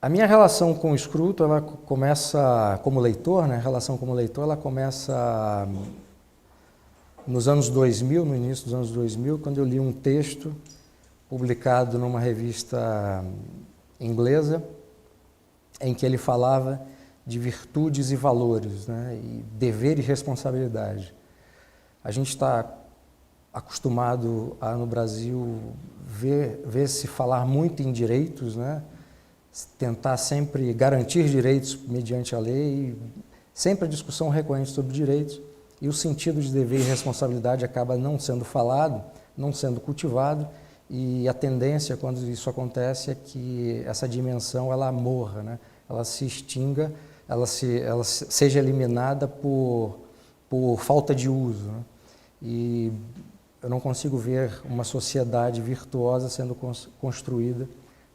A minha relação com o Scruton, ela começa como leitor, né? A relação como leitor, ela começa nos anos 2000, no início dos anos 2000, quando eu li um texto publicado numa revista inglesa, em que ele falava de virtudes e valores, né? E dever e responsabilidade. A gente está acostumado a, no Brasil, ver se falar muito em direitos, né? Tentar sempre garantir direitos mediante a lei, sempre a discussão recorrente sobre direitos, e o sentido de dever e responsabilidade acaba não sendo falado, não sendo cultivado, e a tendência, quando isso acontece, é que essa dimensão ela morra, né? Ela se extinga, ela seja eliminada por falta de uso, né? E eu não consigo ver uma sociedade virtuosa sendo construída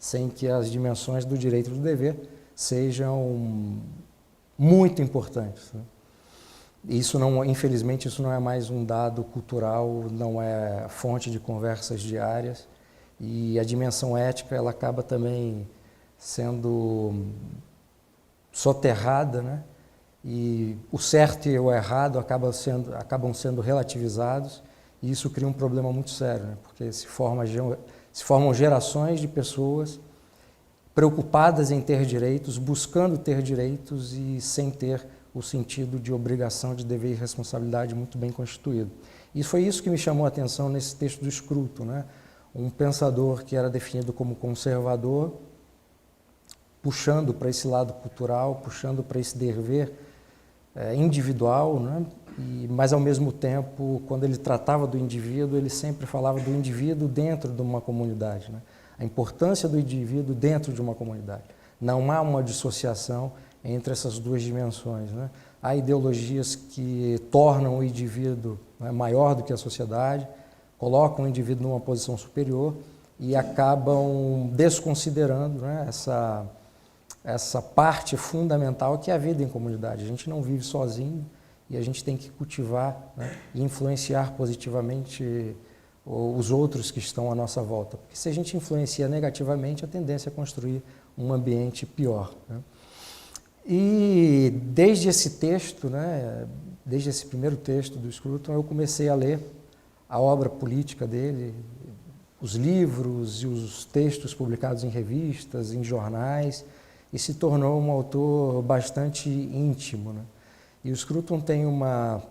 sem que as dimensões do direito e do dever sejam muito importantes, né? Isso não, infelizmente, isso não é mais um dado cultural, não é fonte de conversas diárias, e a dimensão ética ela acaba também sendo soterrada, né? E o certo e o errado acabam sendo relativizados, e isso cria um problema muito sério, né? Porque se formam gerações de pessoas preocupadas em ter direitos, buscando ter direitos e sem ter o sentido de obrigação, de dever e responsabilidade muito bem constituído. E foi isso que me chamou a atenção nesse texto do Scruton, né? Um pensador que era definido como conservador, puxando para esse lado cultural, puxando para esse dever individual, né? Mas, ao mesmo tempo, quando ele tratava do indivíduo, ele sempre falava do indivíduo dentro de uma comunidade, né? A importância do indivíduo dentro de uma comunidade. Não há uma dissociação entre essas duas dimensões, né? Há ideologias que tornam o indivíduo, né, maior do que a sociedade, colocam o indivíduo numa posição superior e acabam desconsiderando, né, essa parte fundamental que é a vida em comunidade. A gente não vive sozinho e a gente tem que cultivar, né, e influenciar positivamente os outros que estão à nossa volta. Porque se a gente influencia negativamente, a tendência é construir um ambiente pior, né? E desde esse texto, né, desde esse primeiro texto do Scruton, eu comecei a ler a obra política dele, os livros e os textos publicados em revistas, em jornais, e se tornou um autor bastante íntimo, né? E o Scruton tem uma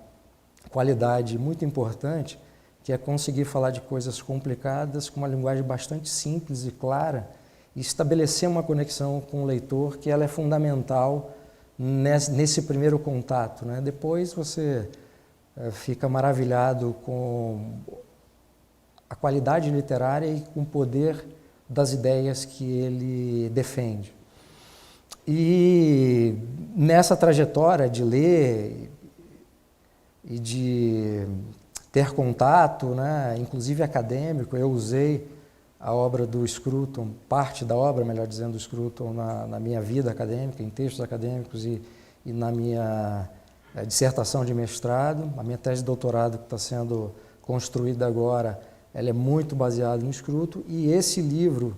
qualidade muito importante, que é conseguir falar de coisas complicadas com uma linguagem bastante simples e clara, e estabelecer uma conexão com o leitor que ela é fundamental nesse primeiro contato, né? Depois você fica maravilhado com a qualidade literária e com o poder das ideias que ele defende. E nessa trajetória de ler e de ter contato, né, inclusive acadêmico, eu usei a obra do Scruton, parte da obra, melhor dizendo, do Scruton na minha vida acadêmica, em textos acadêmicos e na minha dissertação de mestrado. A minha tese de doutorado que está sendo construída agora, ela é muito baseada no Scruton, e esse livro,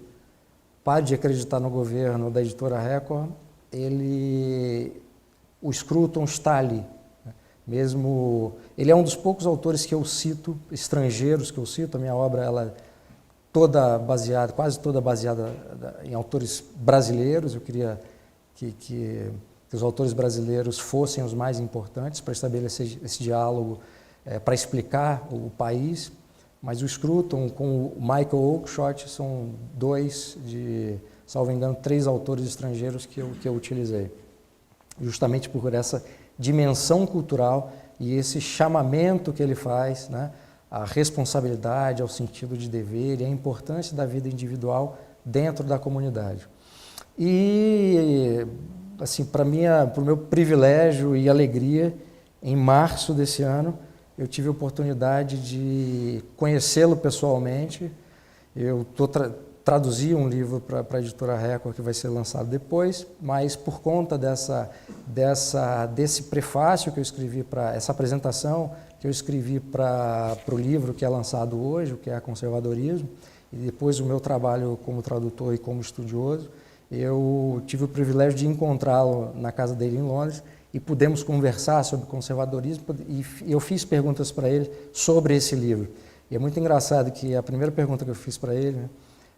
Pare de Acreditar no Governo, da editora Record, o Scruton está ali, né? Mesmo, ele é um dos poucos autores que eu cito, estrangeiros que eu cito. A minha obra ela toda baseada, quase toda baseada em autores brasileiros. Eu queria que os autores brasileiros fossem os mais importantes para estabelecer esse diálogo, para explicar o país. Mas o Scruton com o Michael Oakeshott são salvo engano, 3 autores estrangeiros que eu utilizei, justamente por essa dimensão cultural e esse chamamento que ele faz, né, a responsabilidade, ao sentido de dever e a importância da vida individual dentro da comunidade. E, assim, para o meu privilégio e alegria, em março desse ano, eu tive a oportunidade de conhecê-lo pessoalmente. Eu traduzi um livro para a editora Record que vai ser lançado depois, mas por conta desse prefácio que eu escrevi para essa apresentação que eu escrevi para o livro que é lançado hoje, o que é Conservadorismo, e depois o meu trabalho como tradutor e como estudioso, eu tive o privilégio de encontrá-lo na casa dele em Londres e pudemos conversar sobre conservadorismo e eu fiz perguntas para ele sobre esse livro. E é muito engraçado que a primeira pergunta que eu fiz para ele, né,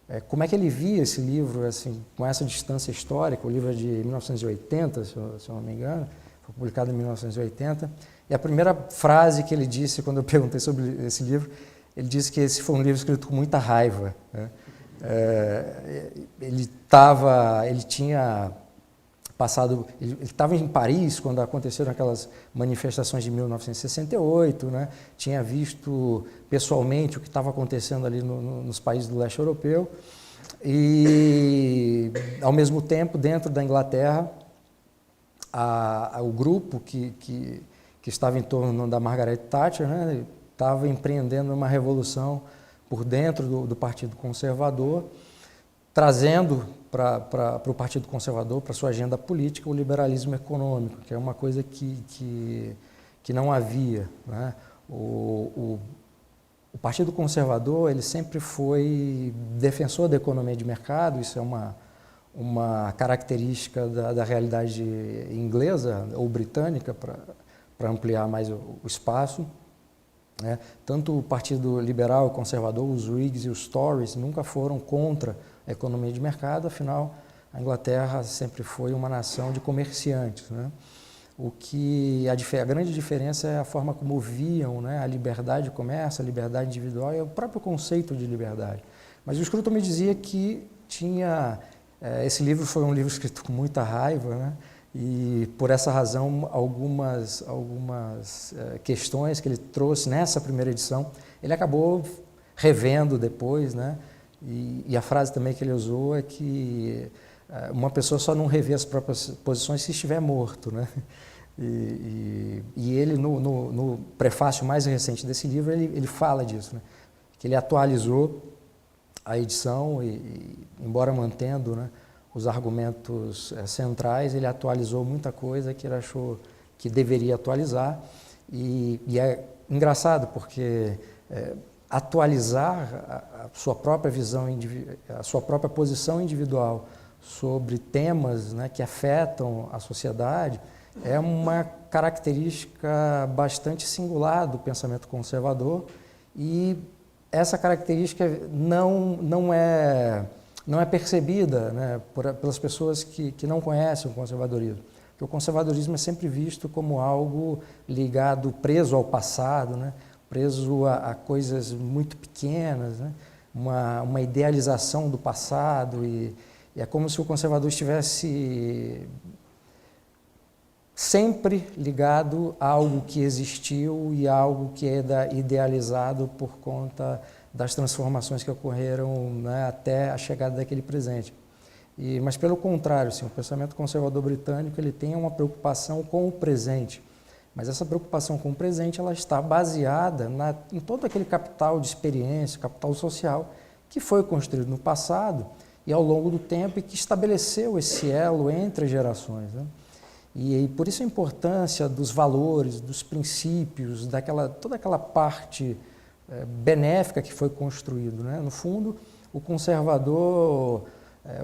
é como é que ele via esse livro assim, com essa distância histórica. O livro é de 1980, se eu não me engano, foi publicado em 1980. E a primeira frase que ele disse quando eu perguntei sobre esse livro, ele disse que esse foi um livro escrito com muita raiva, né? Ele tinha passado, ele estava em Paris quando aconteceram aquelas manifestações de 1968, né? Tinha visto pessoalmente o que estava acontecendo ali nos países do leste europeu e, ao mesmo tempo, dentro da Inglaterra, o grupo que estava em torno da Margaret Thatcher, né, estava empreendendo uma revolução por dentro do Partido Conservador, trazendo para o Partido Conservador, para sua agenda política, o liberalismo econômico, que é uma coisa que não havia, né? O Partido Conservador ele sempre foi defensor da economia de mercado, isso é uma característica da realidade inglesa ou britânica, para ampliar mais o espaço. Né? Tanto o Partido Liberal e Conservador, os Whigs e os Tories, nunca foram contra a economia de mercado, afinal, a Inglaterra sempre foi uma nação de comerciantes. Né? A grande diferença é a forma como viam, né, a liberdade de comércio, a liberdade individual e o próprio conceito de liberdade. Mas o Scruton me dizia que esse livro foi um livro escrito com muita raiva, né? E, por essa razão, algumas questões que ele trouxe nessa primeira edição, ele acabou revendo depois, né? E a frase também que ele usou é que uma pessoa só não revê as próprias posições se estiver morto, né? E ele, no prefácio mais recente desse livro, ele fala disso, né? Que ele atualizou a edição embora mantendo, né, os argumentos centrais, ele atualizou muita coisa que ele achou que deveria atualizar. E é engraçado porque atualizar a sua própria visão, a sua própria posição individual sobre temas, né, que afetam a sociedade é uma característica bastante singular do pensamento conservador, e essa característica não é percebida, né, pelas pessoas que não conhecem o conservadorismo. Porque o conservadorismo é sempre visto como algo ligado, preso ao passado, né, preso a coisas muito pequenas, né, uma idealização do passado, e é como se o conservador estivesse sempre ligado a algo que existiu e a algo que é idealizado por conta das transformações que ocorreram, né, até a chegada daquele presente. Mas, pelo contrário, assim, o pensamento conservador britânico ele tem uma preocupação com o presente, mas essa preocupação com o presente ela está baseada em todo aquele capital de experiência, capital social, que foi construído no passado e ao longo do tempo e que estabeleceu esse elo entre gerações, né? E por isso a importância dos valores, dos princípios, toda aquela parte benéfica que foi construído, né? No fundo, o conservador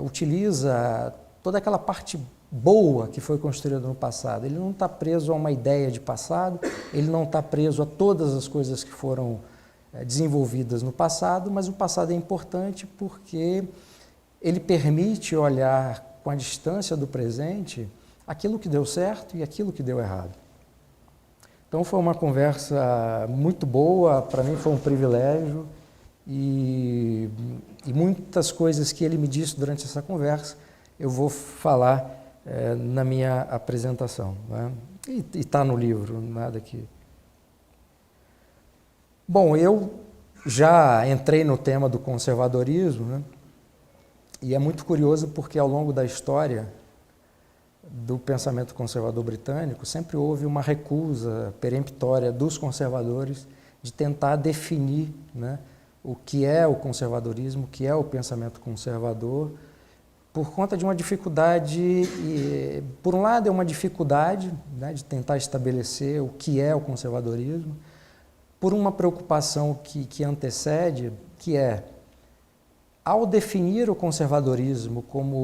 utiliza toda aquela parte boa que foi construída no passado. Ele não está preso a uma ideia de passado, ele não está preso a todas as coisas que foram desenvolvidas no passado, mas o passado é importante porque ele permite olhar com a distância do presente aquilo que deu certo e aquilo que deu errado. Então foi uma conversa muito boa, para mim foi um privilégio, e muitas coisas que ele me disse durante essa conversa eu vou falar na minha apresentação, né? E está no livro, nada que... Bom, eu já entrei no tema do conservadorismo, né? E é muito curioso porque ao longo da história do pensamento conservador britânico, sempre houve uma recusa peremptória dos conservadores de tentar definir, né, o que é o conservadorismo, o que é o pensamento conservador, por conta de uma dificuldade, por um lado é uma dificuldade, né, de tentar estabelecer o que é o conservadorismo, por uma preocupação que antecede, que é ao definir o conservadorismo como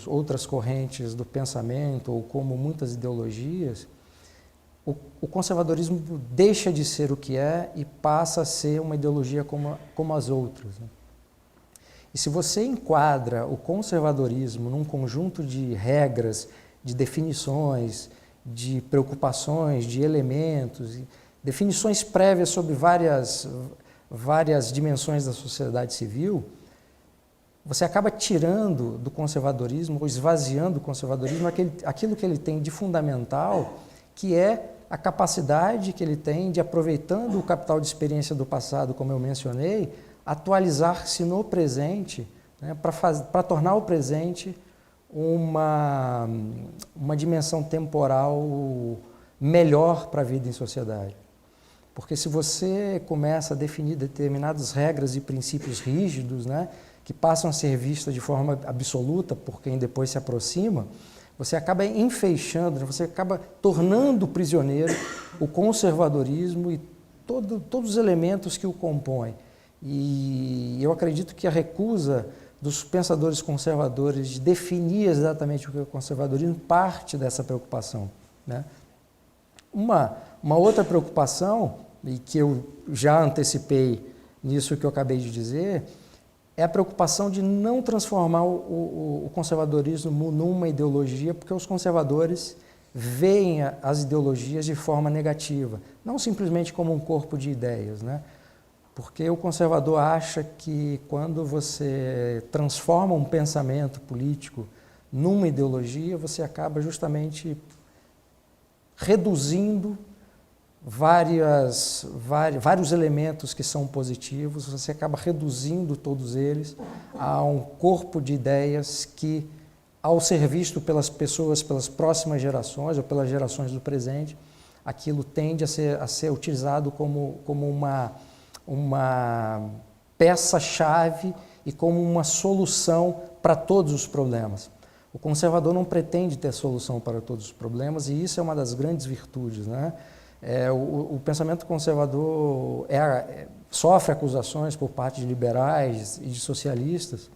outras correntes do pensamento ou como muitas ideologias, o conservadorismo deixa de ser o que é e passa a ser uma ideologia como as outras, né? E se você enquadra o conservadorismo num conjunto de regras, de definições, de preocupações, de elementos, definições prévias sobre várias dimensões da sociedade civil, você acaba tirando do conservadorismo, ou esvaziando o conservadorismo, aquilo que ele tem de fundamental, que é a capacidade que ele tem de, aproveitando o capital de experiência do passado, como eu mencionei, atualizar-se no presente, né, para tornar o presente uma dimensão temporal melhor para a vida em sociedade. Porque se você começa a definir determinadas regras e princípios rígidos, né, que passam a ser vistas de forma absoluta por quem depois se aproxima, você acaba enfeixando, você acaba tornando prisioneiro o conservadorismo e todos os elementos que o compõem. E eu acredito que a recusa dos pensadores conservadores de definir exatamente o que é o conservadorismo parte dessa preocupação, né? Uma outra preocupação, e que eu já antecipei nisso que eu acabei de dizer, é a preocupação de não transformar o conservadorismo numa ideologia, porque os conservadores veem as ideologias de forma negativa, não simplesmente como um corpo de ideias, né? Porque o conservador acha que quando você transforma um pensamento político numa ideologia, você acaba justamente reduzindo vários elementos que são positivos, você acaba reduzindo todos eles a um corpo de ideias que, ao ser visto pelas pessoas, pelas próximas gerações ou pelas gerações do presente, aquilo tende a ser utilizado como uma peça-chave e como uma solução para todos os problemas. O conservador não pretende ter solução para todos os problemas e isso é uma das grandes virtudes, né? O pensamento conservador sofre acusações por parte de liberais e de socialistas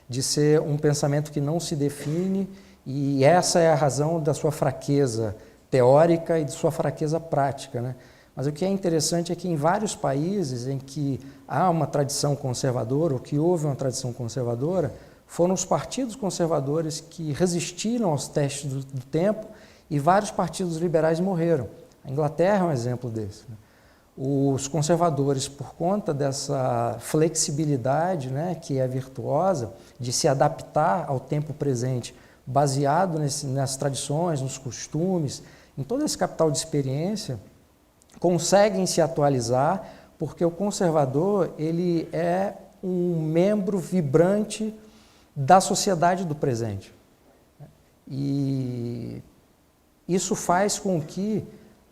de ser um pensamento que não se define, e essa é a razão da sua fraqueza teórica e de sua fraqueza prática, né? Mas o que é interessante é que em vários países em que há uma tradição conservadora, ou que houve uma tradição conservadora, foram os partidos conservadores que resistiram aos testes do tempo e vários partidos liberais morreram. A Inglaterra é um exemplo desse, né? Os conservadores, por conta dessa flexibilidade, né, que é virtuosa, de se adaptar ao tempo presente, baseado nas tradições, nos costumes, em todo esse capital de experiência, conseguem se atualizar, porque o conservador ele é um membro vibrante da sociedade do presente. E isso faz com que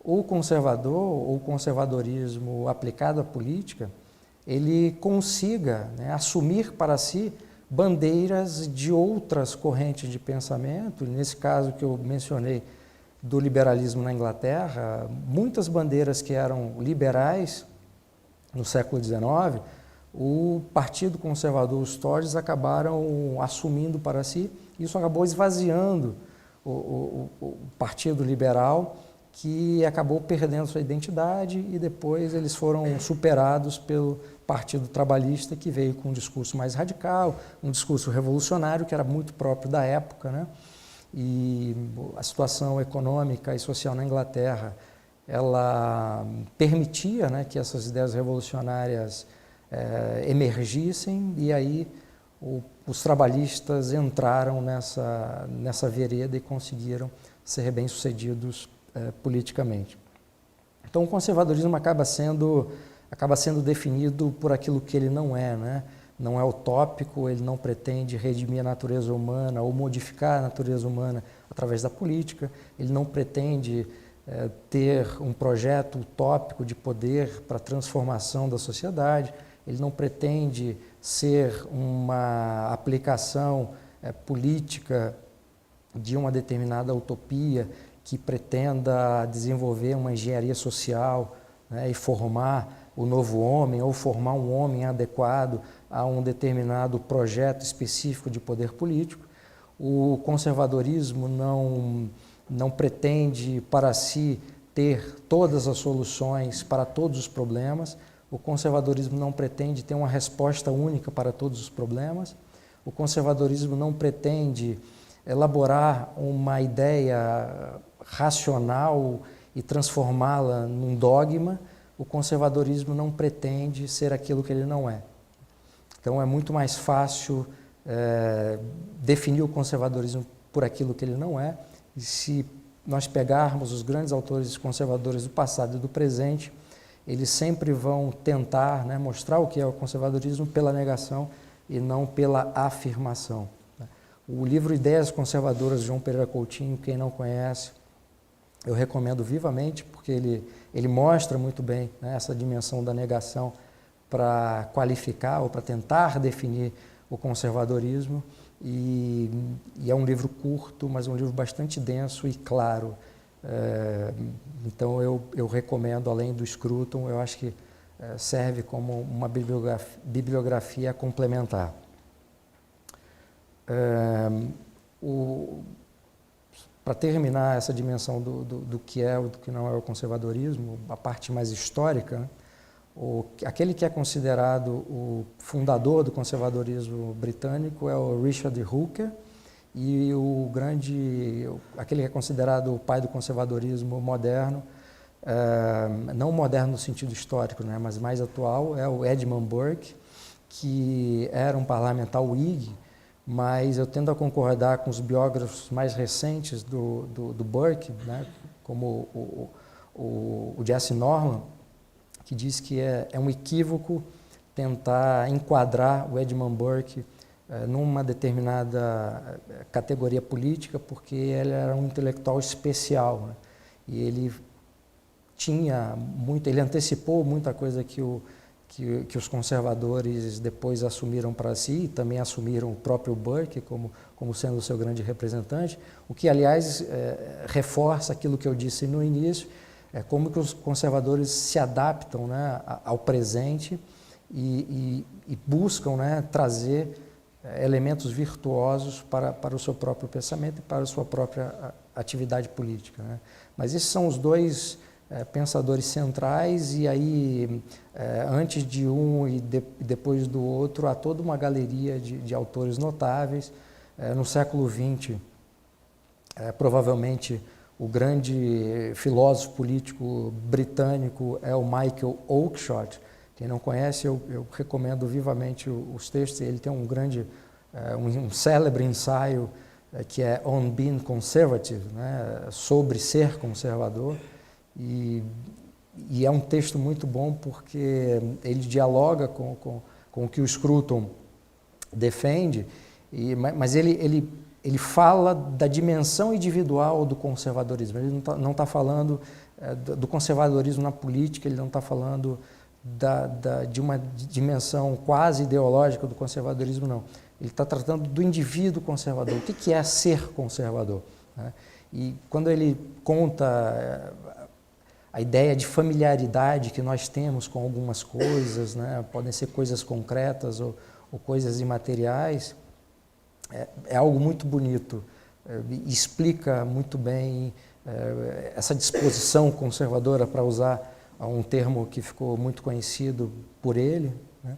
o conservador, ou o conservadorismo aplicado à política, ele consiga, né, assumir para si bandeiras de outras correntes de pensamento. Nesse caso que eu mencionei do liberalismo na Inglaterra, muitas bandeiras que eram liberais no século XIX, o Partido Conservador, os Tories, acabaram assumindo para si. Isso acabou esvaziando o Partido Liberal, que acabou perdendo sua identidade, e depois eles foram superados pelo Partido Trabalhista, que veio com um discurso mais radical, um discurso revolucionário, que era muito próprio da época, né? E a situação econômica e social na Inglaterra, ela permitia, né, que essas ideias revolucionárias emergissem, e aí os trabalhistas entraram nessa vereda e conseguiram ser bem-sucedidos politicamente. Então o conservadorismo acaba sendo definido por aquilo que ele não é, né? Não é utópico, ele não pretende redimir a natureza humana ou modificar a natureza humana através da política, ele não pretende ter um projeto utópico de poder para a transformação da sociedade, ele não pretende ser uma aplicação política de uma determinada utopia que pretenda desenvolver uma engenharia social, né, e formar o novo homem ou formar um homem adequado a um determinado projeto específico de poder político. O conservadorismo não pretende para si ter todas as soluções para todos os problemas. O conservadorismo não pretende ter uma resposta única para todos os problemas. O conservadorismo não pretende elaborar uma ideia racional e transformá-la num dogma. O conservadorismo não pretende ser aquilo que ele não é. Então é muito mais fácil definir o conservadorismo por aquilo que ele não é. E se nós pegarmos os grandes autores conservadores do passado e do presente, eles sempre vão tentar, né, mostrar o que é o conservadorismo pela negação e não pela afirmação. O livro Ideias Conservadoras de João Pereira Coutinho, quem não conhece, eu recomendo vivamente, porque ele mostra muito bem, né, essa dimensão da negação para qualificar ou para tentar definir o conservadorismo. E é um livro curto, mas um livro bastante denso e claro. Então eu recomendo, além do Scruton, eu acho que serve como uma bibliografia complementar. Para terminar essa dimensão do que é ou do que não é o conservadorismo, a parte mais histórica, né? Aquele que é considerado o fundador do conservadorismo britânico é o Richard Hooker, e aquele que é considerado o pai do conservadorismo moderno, não moderno no sentido histórico, né, mas mais atual, é o Edmund Burke, que era um parlamentar Whig, mas eu tendo a concordar com os biógrafos mais recentes do Burke, né, como o Jesse Norman, que diz que é um equívoco tentar enquadrar o Edmund Burke numa determinada categoria política, porque ele era um intelectual especial, né? E ele antecipou muita coisa que os conservadores depois assumiram para si, e também assumiram o próprio Burke como sendo o seu grande representante, o que, aliás, reforça aquilo que eu disse no início, como que os conservadores se adaptam, né, ao presente e buscam, né, trazer elementos virtuosos para o seu próprio pensamento e para a sua própria atividade política, né? Mas esses são os dois pensadores centrais, e aí, antes de um e depois do outro, há toda uma galeria de autores notáveis. No século XX, provavelmente, o grande filósofo político britânico é o Michael Oakeshott. Quem não conhece, eu recomendo vivamente os textos. Ele tem um célebre ensaio que é On Being Conservative, né, sobre ser conservador, e é um texto muito bom porque ele dialoga com o que o Scruton defende, mas ele fala da dimensão individual do conservadorismo. Ele não está falando do conservadorismo na política, ele não está falando de uma dimensão quase ideológica do conservadorismo, não. Ele está tratando do indivíduo conservador. O que é ser conservador, né? E quando ele conta a ideia de familiaridade que nós temos com algumas coisas, né? Podem ser coisas concretas ou coisas imateriais, é algo muito bonito, explica muito bem essa disposição conservadora, para usar um termo que ficou muito conhecido por ele, né?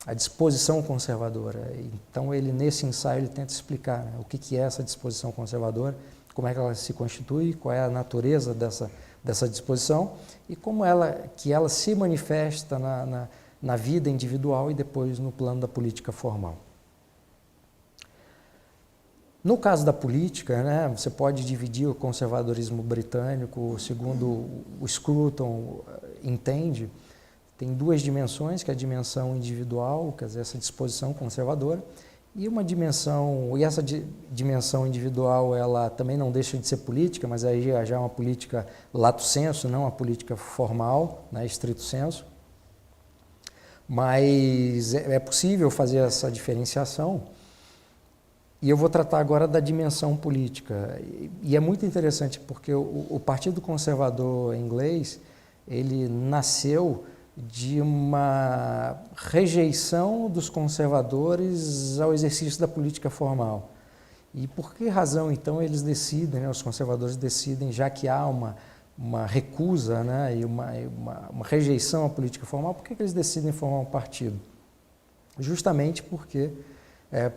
A disposição conservadora. Então, ele, nesse ensaio, ele tenta explicar, né, o que é essa disposição conservadora, como é que ela se constitui, qual é a natureza dessa disposição e como ela se manifesta na vida individual e depois no plano da política formal. No caso da política, né, você pode dividir o conservadorismo britânico, segundo o Scruton entende, tem duas dimensões, que é a dimensão individual, quer dizer, essa disposição conservadora, e essa dimensão individual, ela também não deixa de ser política, mas aí já é uma política lato sensu, não uma política formal, né, estrito sensu. Mas é possível fazer essa diferenciação. E eu vou tratar agora da dimensão política. E é muito interessante porque o Partido Conservador inglês, ele nasceu de uma rejeição dos conservadores ao exercício da política formal. E por que razão, então, eles decidem, né, os conservadores decidem, já que há uma recusa, né, e uma rejeição à política formal, por que eles decidem formar um partido? Justamente porque,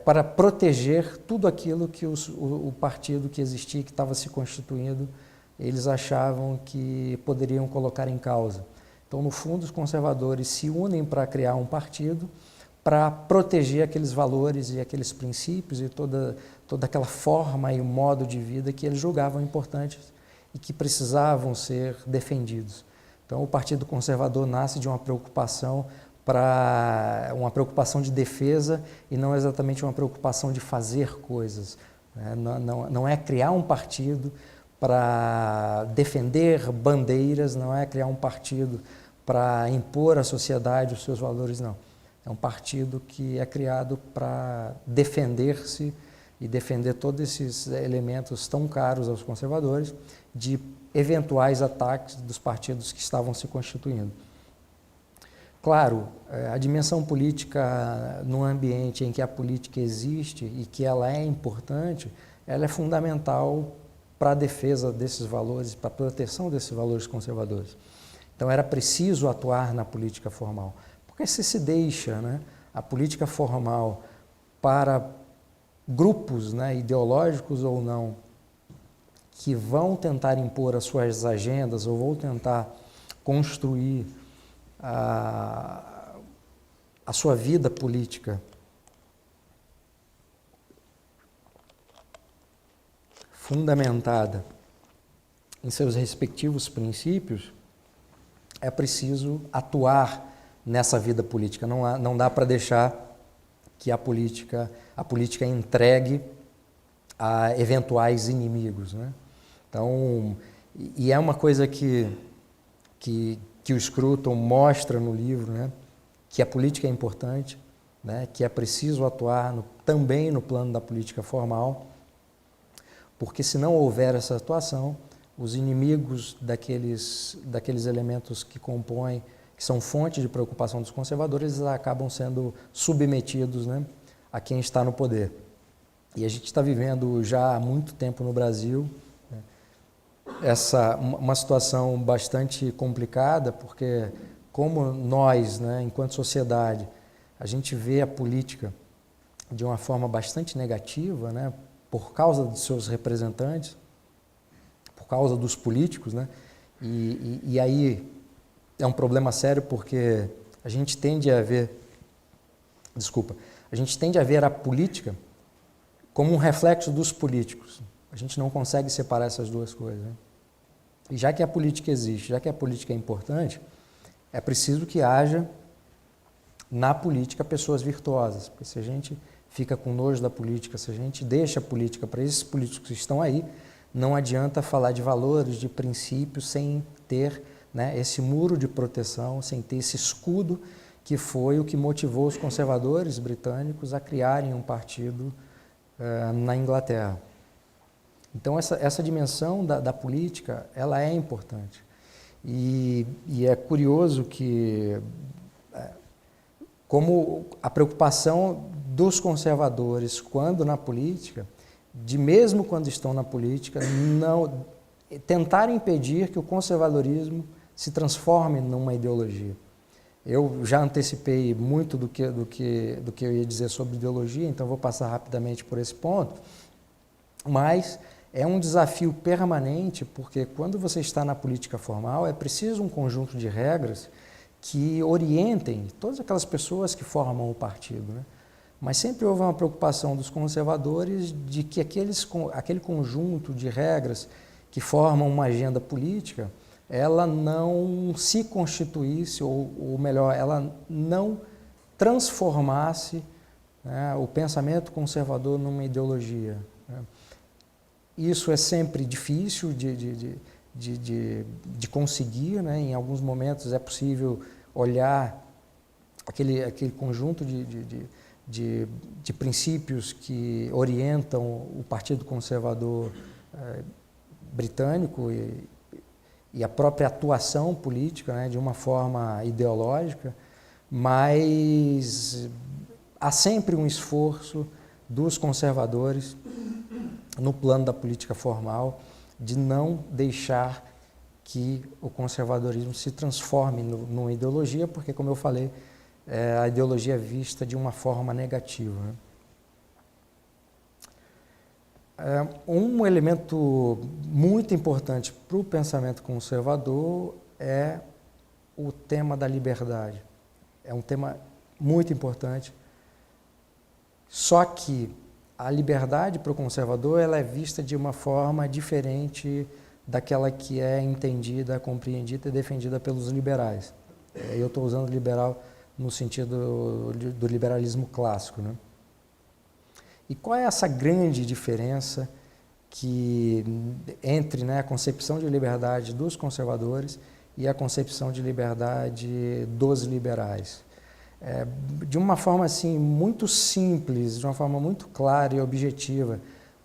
para proteger tudo aquilo que o partido que existia, que estava se constituindo, eles achavam que poderiam colocar em causa. Então, no fundo, os conservadores se unem para criar um partido para proteger aqueles valores e aqueles princípios e toda aquela forma e o modo de vida que eles julgavam importantes e que precisavam ser defendidos. Então, o Partido Conservador nasce de uma preocupação de defesa e não exatamente uma preocupação de fazer coisas. Não é criar um partido para defender bandeiras, não é criar um partido para impor à sociedade os seus valores, não. É um partido que é criado para defender-se e defender todos esses elementos tão caros aos conservadores de eventuais ataques dos partidos que estavam se constituindo. Claro, a dimensão política num ambiente em que a política existe e que ela é importante, ela é fundamental para a defesa desses valores, para a proteção desses valores conservadores. Então era preciso atuar na política formal, porque se deixa, né, a política formal para grupos, né, ideológicos ou não, que vão tentar impor as suas agendas ou vão tentar construir a sua vida política fundamentada em seus respectivos princípios, é preciso atuar nessa vida política. Não dá para deixar que a política entregue a eventuais inimigos, né? Então, e é uma coisa que o Scruton mostra no livro, né? Que a política é importante, né? Que é preciso atuar também no plano da política formal, porque se não houver essa atuação, os inimigos daqueles elementos que compõem, que são fonte de preocupação dos conservadores, eles acabam sendo submetidos, né, a quem está no poder. E a gente está vivendo já há muito tempo no Brasil, né, uma situação bastante complicada, porque como nós, né, enquanto sociedade, a gente vê a política de uma forma bastante negativa, né, por causa dos seus representantes, por causa dos políticos, né? E aí é um problema sério porque a gente tende a ver a política como um reflexo dos políticos. A gente não consegue separar essas duas coisas, né? E já que a política existe, já que a política é importante, é preciso que haja na política pessoas virtuosas, porque se a gente fica com nojo da política, se a gente deixa a política para esses políticos que estão aí, não adianta falar de valores, de princípios, sem ter, né, esse muro de proteção, sem ter esse escudo que foi o que motivou os conservadores britânicos a criarem um partido na Inglaterra. Então, essa dimensão da política, ela é importante. E é curioso que, como a preocupação dos conservadores, quando na política, mesmo quando estão na política, não tentar impedir que o conservadorismo se transforme numa ideologia. Eu já antecipei muito do que eu ia dizer sobre ideologia, então vou passar rapidamente por esse ponto, mas é um desafio permanente, porque quando você está na política formal, é preciso um conjunto de regras que orientem todas aquelas pessoas que formam o partido, né? Mas sempre houve uma preocupação dos conservadores de que aquele conjunto de regras que formam uma agenda política, ela não se constituísse, ou melhor, ela não transformasse, né, o pensamento conservador numa ideologia, né? Isso é sempre difícil de conseguir, né? Em alguns momentos é possível olhar aquele conjunto de princípios que orientam o Partido Conservador britânico e a própria atuação política, né, de uma forma ideológica, mas há sempre um esforço dos conservadores no plano da política formal de não deixar que o conservadorismo se transforme numa ideologia, porque, como eu falei, a ideologia é vista de uma forma negativa, né? Um elemento muito importante para o pensamento conservador é o tema da liberdade. É um tema muito importante, só que a liberdade para o conservador ela é vista de uma forma diferente daquela que é entendida, compreendida e defendida pelos liberais. Eu estou usando liberal no sentido do liberalismo clássico, né? E qual é essa grande diferença entre, né, a concepção de liberdade dos conservadores e a concepção de liberdade dos liberais? De uma forma assim, muito simples, de uma forma muito clara e objetiva,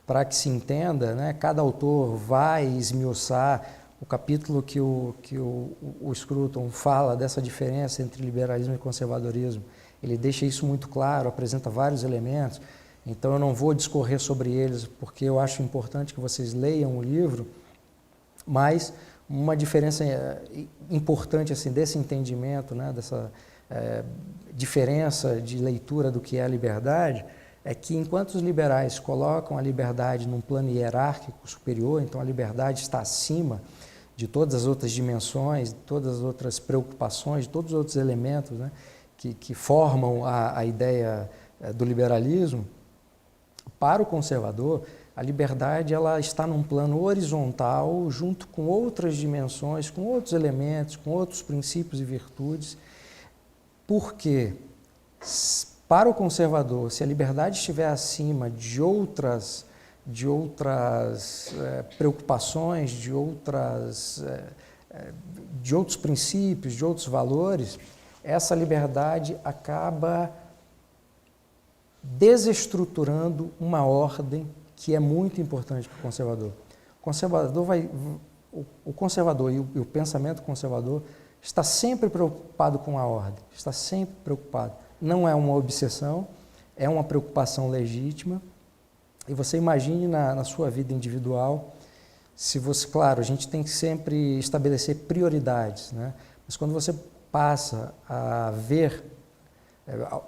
para que se entenda, né, cada autor vai esmiuçar o capítulo que o Scruton fala dessa diferença entre liberalismo e conservadorismo. Ele deixa isso muito claro, apresenta vários elementos. Então eu não vou discorrer sobre eles porque eu acho importante que vocês leiam o livro, mas uma diferença importante assim, desse entendimento, né, dessa diferença de leitura do que é a liberdade, é que enquanto os liberais colocam a liberdade num plano hierárquico superior, então a liberdade está acima de todas as outras dimensões, de todas as outras preocupações, de todos os outros elementos, né, que formam a ideia do liberalismo, para o conservador, a liberdade ela está num plano horizontal, junto com outras dimensões, com outros elementos, com outros princípios e virtudes, porque para o conservador, se a liberdade estiver acima de outras preocupações, de outros princípios, de outros valores, essa liberdade acaba desestruturando uma ordem que é muito importante para o conservador. O conservador e o pensamento conservador está sempre preocupado com a ordem, está sempre preocupado. Não é uma obsessão, é uma preocupação legítima. E você imagine na sua vida individual, se você, claro, a gente tem que sempre estabelecer prioridades, né? Mas quando você passa a ver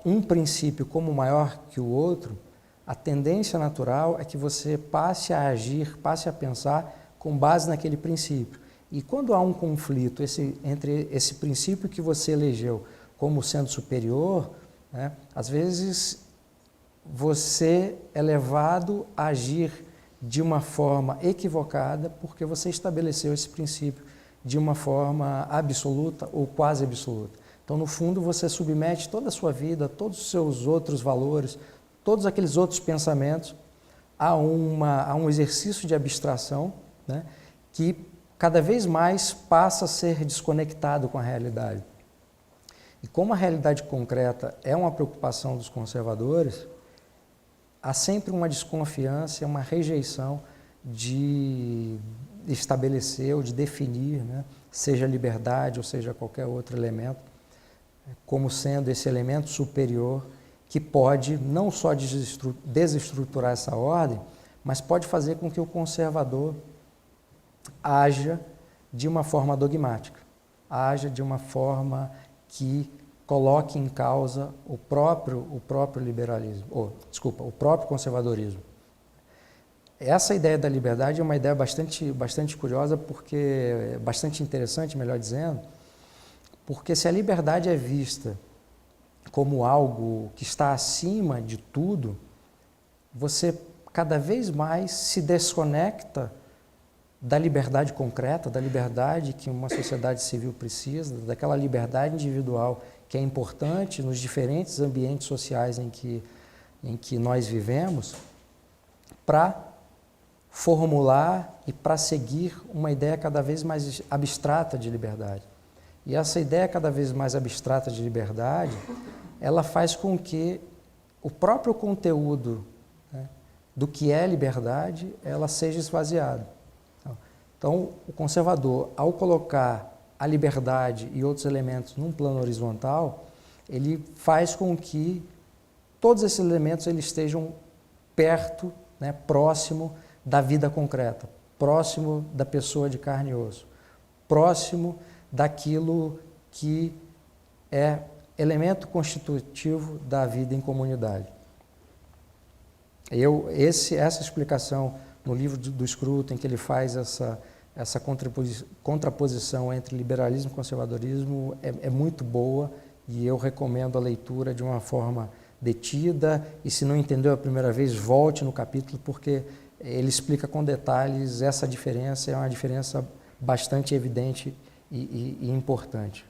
um princípio como maior que o outro, a tendência natural é que você passe a agir, passe a pensar com base naquele princípio. E quando há um conflito entre esse princípio que você elegeu como sendo superior, né, às vezes você é levado a agir de uma forma equivocada porque você estabeleceu esse princípio de uma forma absoluta ou quase absoluta. Então, no fundo, você submete toda a sua vida, todos os seus outros valores, todos aqueles outros pensamentos a um exercício de abstração, né, que cada vez mais passa a ser desconectado com a realidade. E como a realidade concreta é uma preocupação dos conservadores, há sempre uma desconfiança, uma rejeição de estabelecer ou de definir, né, seja liberdade ou seja qualquer outro elemento, como sendo esse elemento superior que pode não só desestruturar essa ordem, mas pode fazer com que o conservador haja de uma forma dogmática, haja de uma forma que coloque em causa o próprio liberalismo, o próprio conservadorismo. Essa ideia da liberdade é uma ideia bastante curiosa, porque bastante interessante, melhor dizendo, porque se a liberdade é vista como algo que está acima de tudo, você cada vez mais se desconecta da liberdade concreta, da liberdade que uma sociedade civil precisa, daquela liberdade individual que é importante nos diferentes ambientes sociais em que nós vivemos, para formular e para seguir uma ideia cada vez mais abstrata de liberdade. E essa ideia cada vez mais abstrata de liberdade, ela faz com que o próprio conteúdo, né, do que é liberdade, ela seja esvaziado. Então, o conservador, ao colocar a liberdade e outros elementos num plano horizontal, ele faz com que todos esses elementos eles estejam perto, né, próximo da vida concreta, próximo da pessoa de carne e osso, próximo daquilo que é elemento constitutivo da vida em comunidade. Essa explicação no livro do Scruton, em que ele faz essa contraposição entre liberalismo e conservadorismo, é muito boa e eu recomendo a leitura de uma forma detida, e se não entendeu a primeira vez, volte no capítulo, porque ele explica com detalhes essa diferença, é uma diferença bastante evidente e importante.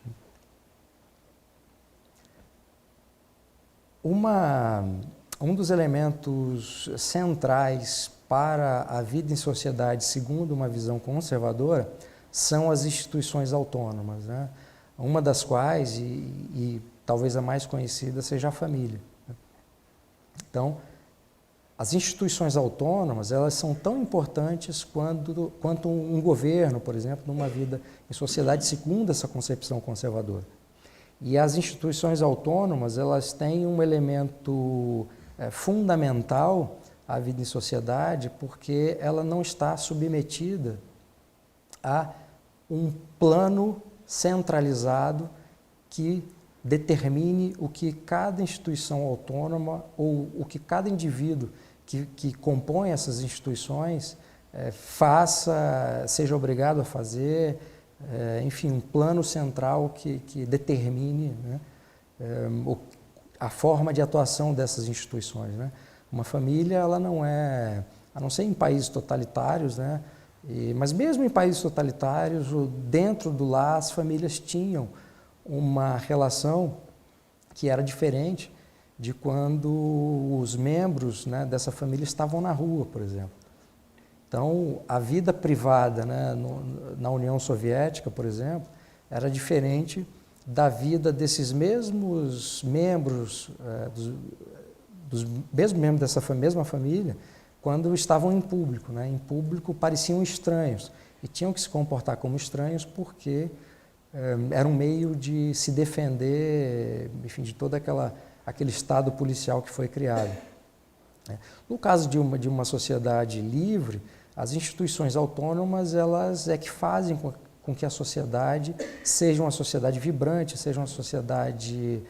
Um dos elementos centrais para a vida em sociedade, segundo uma visão conservadora, são as instituições autônomas, né? Uma das quais, e talvez a mais conhecida, seja a família. Então, as instituições autônomas, elas são tão importantes quanto um governo, por exemplo, numa vida em sociedade, segundo essa concepção conservadora. E as instituições autônomas, elas têm um elemento fundamental à vida em sociedade, porque ela não está submetida a um plano centralizado que determine o que cada instituição autônoma ou o que cada indivíduo que compõe essas instituições faça, seja obrigado a fazer, enfim, um plano central que determine, né, a forma de atuação dessas instituições, né? Uma família, ela não é, a não ser em países totalitários, né? Mas mesmo em países totalitários, dentro do lar, as famílias tinham uma relação que era diferente de quando os membros, né, dessa família estavam na rua, por exemplo. Então, a vida privada, né, na União Soviética, por exemplo, era diferente da vida desses mesmos membros, dos mesmos membros dessa mesma família, quando estavam em público, né? Em público pareciam estranhos e tinham que se comportar como estranhos porque era um meio de se defender, enfim, de todo aquele estado policial que foi criado. No caso de uma sociedade livre, as instituições autônomas, elas é que fazem com que a sociedade seja uma sociedade vibrante, seja uma sociedade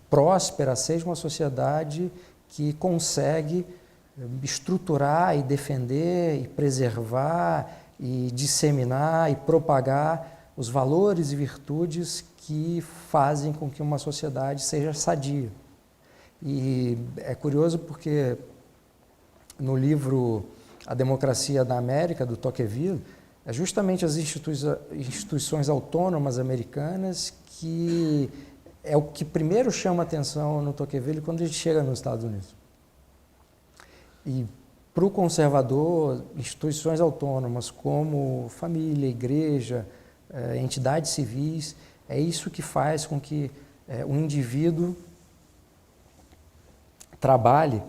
próspera, seja uma sociedade que consegue estruturar e defender e preservar e disseminar e propagar os valores e virtudes que fazem com que uma sociedade seja sadia. E é curioso porque no livro A Democracia da América, do Tocqueville, é justamente as instituições autônomas americanas que é o que primeiro chama atenção no Tocqueville quando a gente chega nos Estados Unidos. E para o conservador, instituições autônomas como família, igreja, entidades civis, é isso que faz com que o indivíduo trabalhe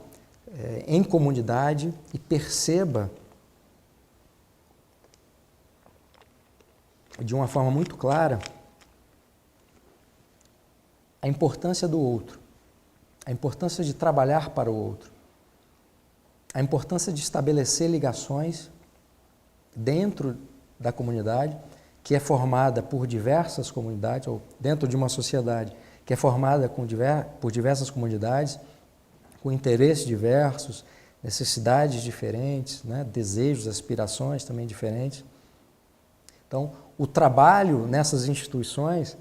em comunidade e perceba de uma forma muito clara a importância do outro, a importância de trabalhar para o outro, a importância de estabelecer ligações dentro da comunidade, que é formada por diversas comunidades, ou dentro de uma sociedade que é formada por diversas comunidades, com interesses diversos, necessidades diferentes, né, desejos, aspirações também diferentes. Então, o trabalho nessas instituições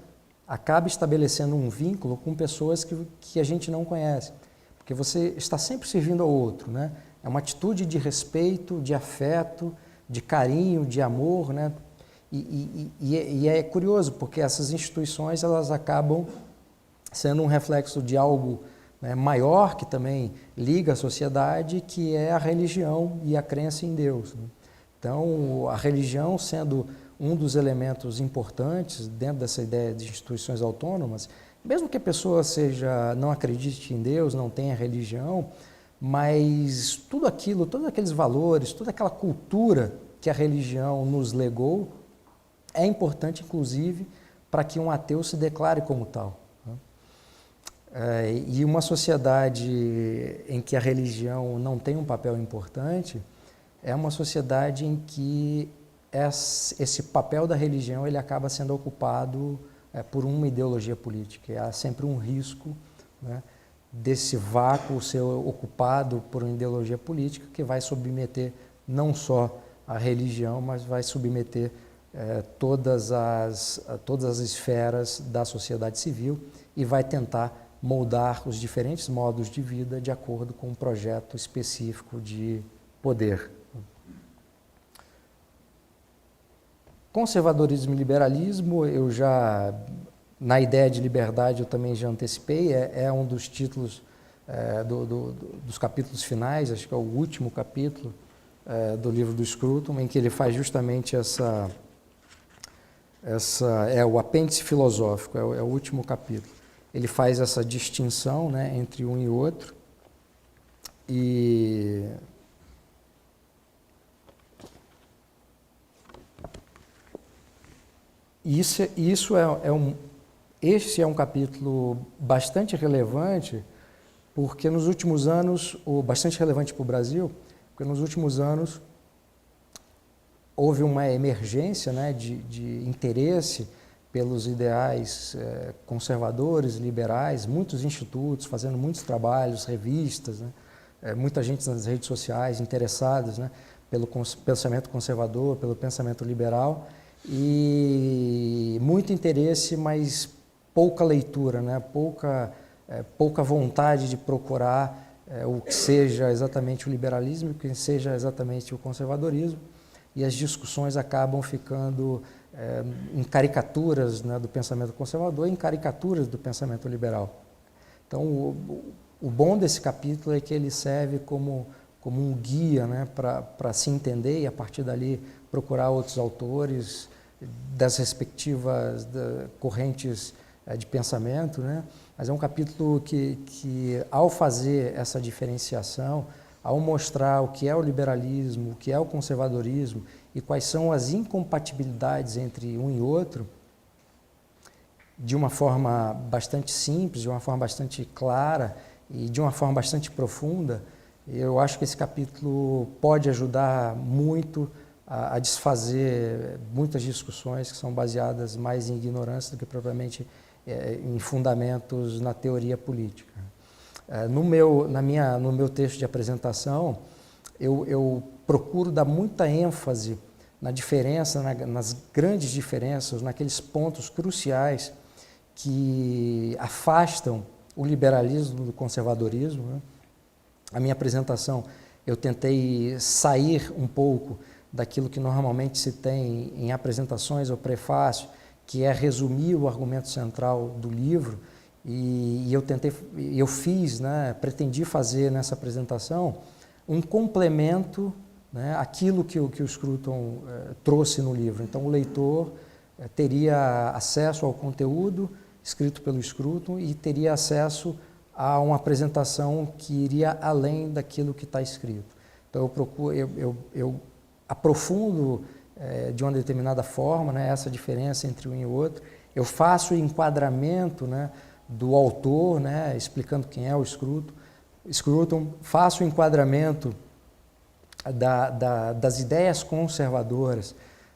acaba estabelecendo um vínculo com pessoas que a gente não conhece, porque você está sempre servindo ao outro, né? É uma atitude de respeito, de afeto, de carinho, de amor, né? E é curioso, porque essas instituições elas acabam sendo um reflexo de algo, né, maior que também liga a sociedade, que é a religião e a crença em Deus, né? Então, a religião sendo um dos elementos importantes dentro dessa ideia de instituições autônomas, mesmo que a pessoa não acredite em Deus, não tenha religião, mas tudo aquilo, todos aqueles valores, toda aquela cultura que a religião nos legou é importante, inclusive, para que um ateu se declare como tal. E uma sociedade em que a religião não tem um papel importante é uma sociedade em que esse papel da religião ele acaba sendo ocupado por uma ideologia política. E há sempre um risco, né, desse vácuo ser ocupado por uma ideologia política que vai submeter não só a religião, mas vai submeter todas as esferas da sociedade civil e vai tentar moldar os diferentes modos de vida de acordo com um projeto específico de poder. Conservadorismo e liberalismo, na ideia de liberdade eu também já antecipei, é um dos títulos dos capítulos finais, acho que é o último capítulo do livro do Scruton, em que ele faz justamente o apêndice filosófico, é o último capítulo. Ele faz essa distinção, né, entre um e outro, e esse é um capítulo bastante relevante, porque nos últimos anos, bastante relevante para o Brasil, porque nos últimos anos houve uma emergência, né, de interesse pelos ideais conservadores, liberais, muitos institutos fazendo muitos trabalhos, revistas, né, muita gente nas redes sociais interessados, né, pelo pensamento conservador, pelo pensamento liberal, e muito interesse, mas pouca leitura, né, pouca vontade de procurar o que seja exatamente o liberalismo, o que seja exatamente o conservadorismo, e as discussões acabam ficando em caricaturas, né, do pensamento conservador e em caricaturas do pensamento liberal. Então, o bom desse capítulo é que ele serve como um guia, né, para se entender e, a partir dali, procurar outros autores das respectivas correntes de pensamento, né? Mas é um capítulo que, ao fazer essa diferenciação, ao mostrar o que é o liberalismo, o que é o conservadorismo e quais são as incompatibilidades entre um e outro, de uma forma bastante simples, de uma forma bastante clara e de uma forma bastante profunda, eu acho que esse capítulo pode ajudar muito a desfazer muitas discussões que são baseadas mais em ignorância do que propriamente em fundamentos na teoria política. No meu texto de apresentação, eu procuro dar muita ênfase na diferença, nas grandes diferenças, naqueles pontos cruciais que afastam o liberalismo do conservadorismo, né? A minha apresentação, eu tentei sair um pouco daquilo que normalmente se tem em apresentações ou prefácio, que é resumir o argumento central do livro, e eu fiz, né, pretendi fazer nessa apresentação um complemento, né, àquilo que o Scruton trouxe no livro. Então, o leitor teria acesso ao conteúdo escrito pelo Scruton e teria acesso a uma apresentação que iria além daquilo que está escrito. Então, eu aprofundo de uma determinada forma, né, essa diferença entre um e outro. Eu faço o enquadramento, né, do autor, né, explicando quem é o Scruton, faço o enquadramento das ideias conservadoras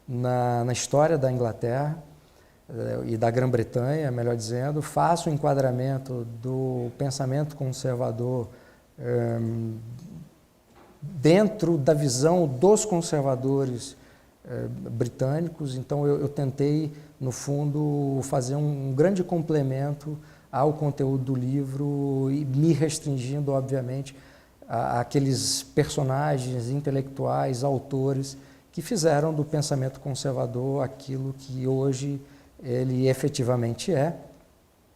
na história da Inglaterra e da Grã-Bretanha, melhor dizendo, faço o enquadramento do pensamento conservador dentro da visão dos conservadores britânicos. Então eu tentei, no fundo, fazer um grande complemento ao conteúdo do livro e me restringindo, obviamente, àqueles personagens intelectuais, autores que fizeram do pensamento conservador aquilo que hoje ele efetivamente é,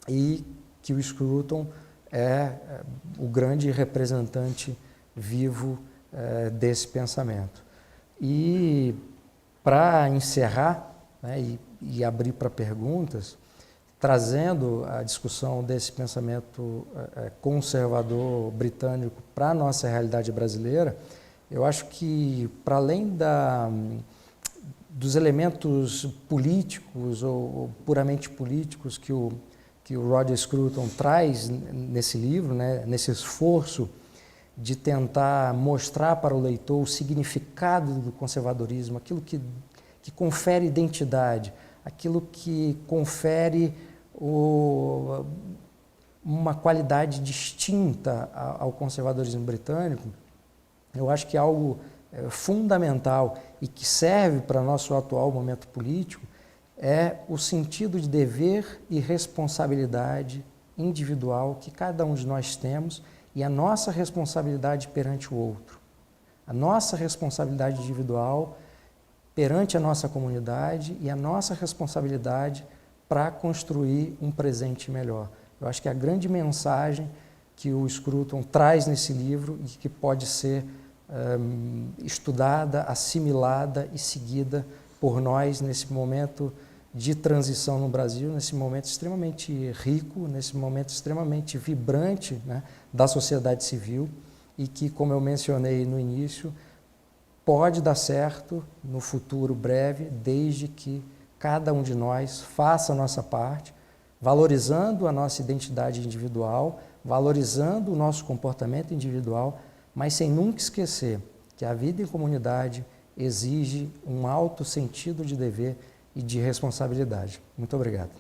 e que o Scruton é o grande representante vivo desse pensamento. E, para encerrar, né, e abrir para perguntas, trazendo a discussão desse pensamento conservador britânico para a nossa realidade brasileira, Eu acho que, para além dos elementos políticos ou puramente políticos que o Roger Scruton traz nesse livro, né, nesse esforço de tentar mostrar para o leitor o significado do conservadorismo, aquilo que confere identidade, aquilo que confere uma qualidade distinta ao conservadorismo britânico, eu acho que algo fundamental e que serve para nosso atual momento político é o sentido de dever e responsabilidade individual que cada um de nós temos e a nossa responsabilidade perante o outro. A nossa responsabilidade individual perante a nossa comunidade e a nossa responsabilidade para construir um presente melhor. Eu acho que a grande mensagem que o Scruton traz nesse livro e que pode ser estudada, assimilada e seguida por nós nesse momento de transição no Brasil, nesse momento extremamente rico, nesse momento extremamente vibrante, né, da sociedade civil e que, como eu mencionei no início, pode dar certo no futuro breve, desde que cada um de nós faça a nossa parte, valorizando a nossa identidade individual, valorizando o nosso comportamento individual, mas sem nunca esquecer que a vida em comunidade exige um alto sentido de dever e de responsabilidade. Muito obrigado.